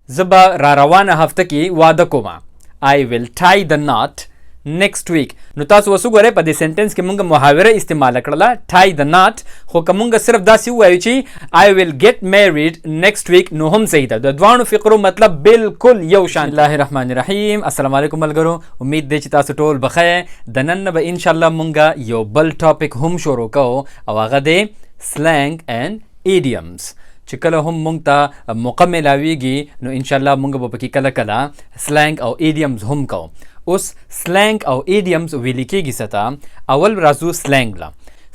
زبا را روانه هفته کې واده کوم. I will tie the knot next week. نو تاسو وسوګورئ په دې سنټنس کې موږ محاوره استعمال کړله tie the knot، خو که موږ صرف داسې ووایو چې I will get married next week نو هم صحیح ده. د دوانو فقرو مطلب بالکل یو شان. الله الرحمن الرحیم. السلام علیکم ملګرو، امید دی چې تاسو ټول بخیر. د نن به ان شاء الله موږ یو بل ټاپک هم شروع کوو او هغه دی slang and idioms. چې کله هم مونږ ته موقع ملاویږي نو انشاءالله مونږ به پکې کله کله سلنګ او ایډیمز هم کوو. اوس سلنګ او ایډیمز ویل کېږي څه ته؟ اول راځو سلنګ له.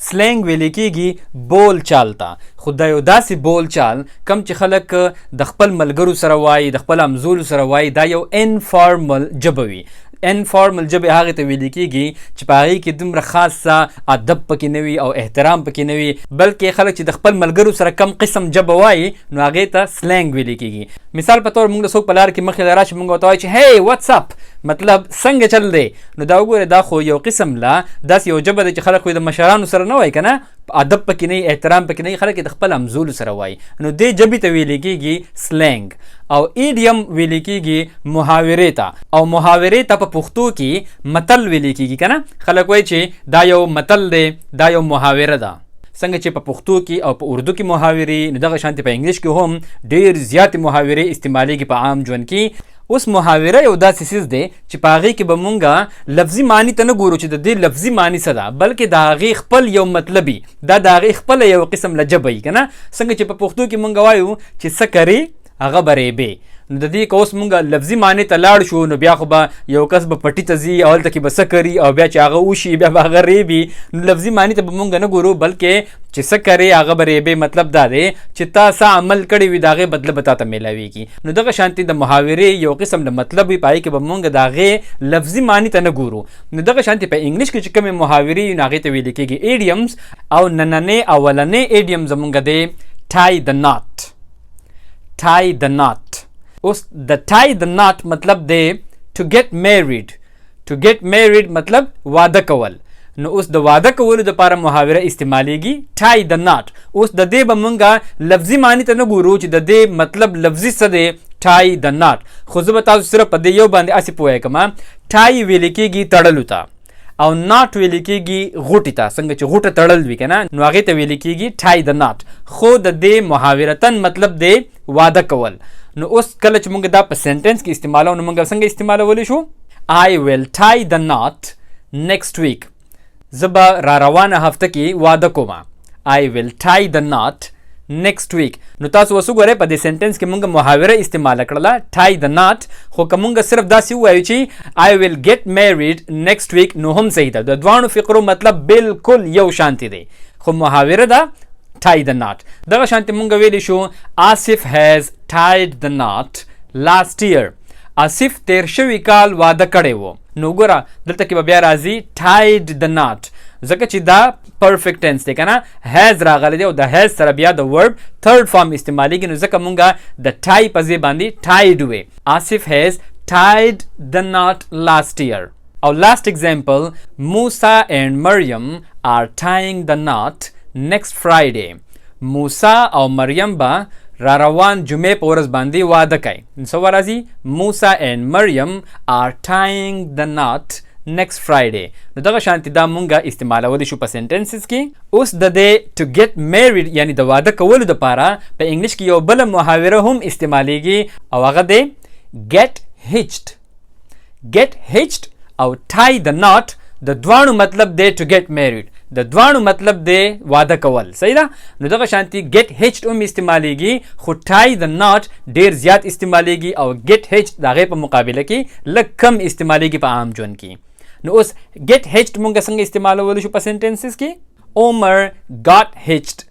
سلنګ ویل کېږي بول چال ته، خو دا یو داسې بول چال کم چې خلک د خپل ملګرو سره وایي، د خپل همزولو سره وایي. دا یو انفارمل ژبه وي. انفارمل ژبې هغې ته ویل کېږي چې په هغې کې دومره خاصه ادب پکې نه وي او احترام پکې نه وي، بلکې خلک چې د خپل ملګرو سره کم قسم ژبه وایي نو هغې ته سلنګ ویل کېږي. مثال په طور موږ د څوک په لار کې مخې ته راشي، موږ ورته وایو چې هی واتس اپ، مطلب څنګه چل دی. نو دا وګوره، دا خو یو قسم لا داسې یو ژبه ده چې خلک خو د مشرانو سره نه وایي که نه، ادب پکې نه وي، احترام پکې نه وي، خلک د خپل همزولو سره وایي. نو دې ژبې ته ویل کېږي سلنګ. او ایډیم ویل کېږي محاورې ته، او محاورې ته په پښتو کې متل ویل کېږي که نه. خلک وایي چې دا یو متل دی، دا یو محاوره ده. څنګه چې په پښتو کې او په اردو کې محاورې، نو دغه شانتې په انګلیش کې هم ډېر زیاتې محاورې استعمالیږي په عام ژوند کې. اوس محاوره یو داسې څیز دی چې په هغې کې به مونږ لفظي معنی ته نه ګورو چې د دې لفظي معنی څه ده، بلکې د هغې خپل یو مطلب وي. دا د هغې خپله یو قسم له ژبه وي که نه. څنګه چې په پښتو کې مونږ وایو چې څه کرې هغه به ریبې. نو د دې که اوس مونږ لفظي معنی ته لاړ شو نو بیا خو به یو کس به پټي ته ځي او هلته کې به څه کري او بیا چې هغه وشي بیا به هغه ریبي. نو لفظي معنی ته به مونږ نه ګورو، بلکې چې څه کرې هغه به ریبې. مطلب دا دی چې تا څه عمل کړی وي د هغې بدله به تا ته میلاویږي. نو دغه شانتې د محاورې یو قسم د مطلب وي، په هغې کې به مونږ د هغې لفظي معنی ته نه ګورو. نو دغه شانتې په انګلیش کې چې کومې محاورې وي نو هغې ته ویل کېږي ایډیمز. او نننی اولنی ایډیم زمونږ دی tie the knot. tie the knot. اوس د tie the knot مطلب دی to get married. to get married مطلب واده کول. نو اوس د واده کولو دپاره محاوره استعمالیږي tie the knot. اوس د دې به مونږه لفظي معنی ته نه ګورو چې د دې مطلب لفظي څه دی tie the knot. خو زه به تاسو صرف په دې یو باندې هسې پوهی کړم. tie ویل کېږي تړلو ته، او ناټ ویل کېږي غوټې ته. څنګه چې غوټه تړل وي که نه نو هغې ته ویل کېږي tie the knot. خو د دې محاورتن مطلب دی واده کول. نو اوس کله چې موږ دا په سنټنس کې استعمالو نو موږ څنګه استعمالولی شو؟ I will tie the knot next week. زه به را روانه هفته کې واده کوم. I will tie the knot next week. نو تاسو وسوګورئ په دې سنټنس کې موږ محاوره استعمال کړله tie the knot، خو که موږ صرف داسې ووایو چې I will get married next week نو هم صحیح ده. د دوانو فقرو مطلب بالکل یو شانتې دی، خو محاوره ده tie the knot. دغه شانتې مونږ ویلی شو آصف has tied the knot last year. آصف تیر شوي کال واده کړی و. نو ګوره دلته کې به بیا راځي tied the knot، ځکه چې دا پرفیکټ ټینس دی که نه، has راغلی دی او د has سره بیا د ورب تھرډ فارم استعمالیږي. نو ځکه مونږ د ټای په ځای باندې tied وی. آصف has tied the knot last year. او last example Musa and Maryam are tying the knot next Friday. موسی او مریم به را روان جمعې په ورځ باندې واده کوي. څه ورځي؟ موسی and Maryam are tying the knot next Friday. نو دغه شانتې دا مونږه استعمالولی شو په سنټنسز کې. اوس د دې to get married یعنی د واده کولو دپاره په انګلیش کې یو بله محاوره هم استعمالیږي او هغه دی get hitched. get hitched او tie the knot د دوانو مطلب دی to get married. د دوانو مطلب دی واده کول. صحیح ده؟ نو دغه شانتي get hitched هم استعمالیږي، خو tie the knot ډیر زیات استعمالیږي او get hitched د هغې په مقابله کې لږ کم استعمالیږي په عام ژوند کې. نو اوس get hitched مونږ څنګه استعمالولی شو په سنټنسز کې؟ عمر got hitched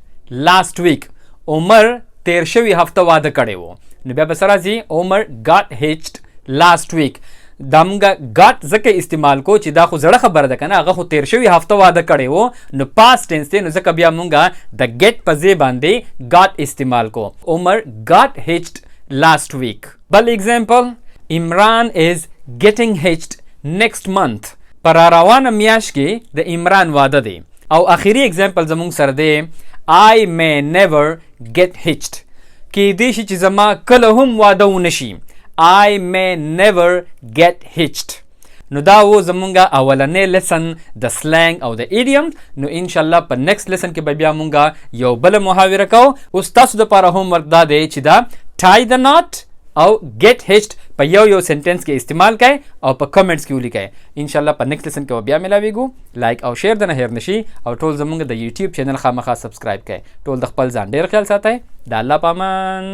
last week. عمر تیر شوي هفته واده کړی و. نو بیا به څه راځي؟ عمر got hitched last week. دا مونږه ګاټ ځکه استعمال کو چې دا خو زړه خبره ده که نه، هغه خو تیر شوي هفته واده کړی و نو پاست ټینس دی. نو ځکه بیا مونږه د ګیټ په ځای باندې ګاټ استعمال کو. عمر ګاټ hitched last week. بل اگزامپل عمران is getting hitched next month. پر روانه میاشت کې د عمران واده دی. او آخري اگزامپل زمونږ سره دی I may never get hitched. کېدای شي چې زما کله هم واده ونه شي. I may never get hitched. نو دا و زمونږه اولنې لیسن د سلنګ او د ایډیم. نو ان شاء الله په نیکست لیسن کې به بیا مونږه یو بل محاوره کوو. اوس تاسو د لپاره هم ورک دا دی چې دا tie the knot او get hitched په یو سنټنس کې استعمال کړئ او په کمنټس کې ولیکئ. ان شاء الله په نیکست لیسن کې بیا ملاویږو. لایک او شیر د نه هیر نشي او ټول زمونږ د یوټیوب چینل خامخا سبسکرایب کړئ. ټول د خپل ځان ډیر خیال ساتئ. د الله پامان.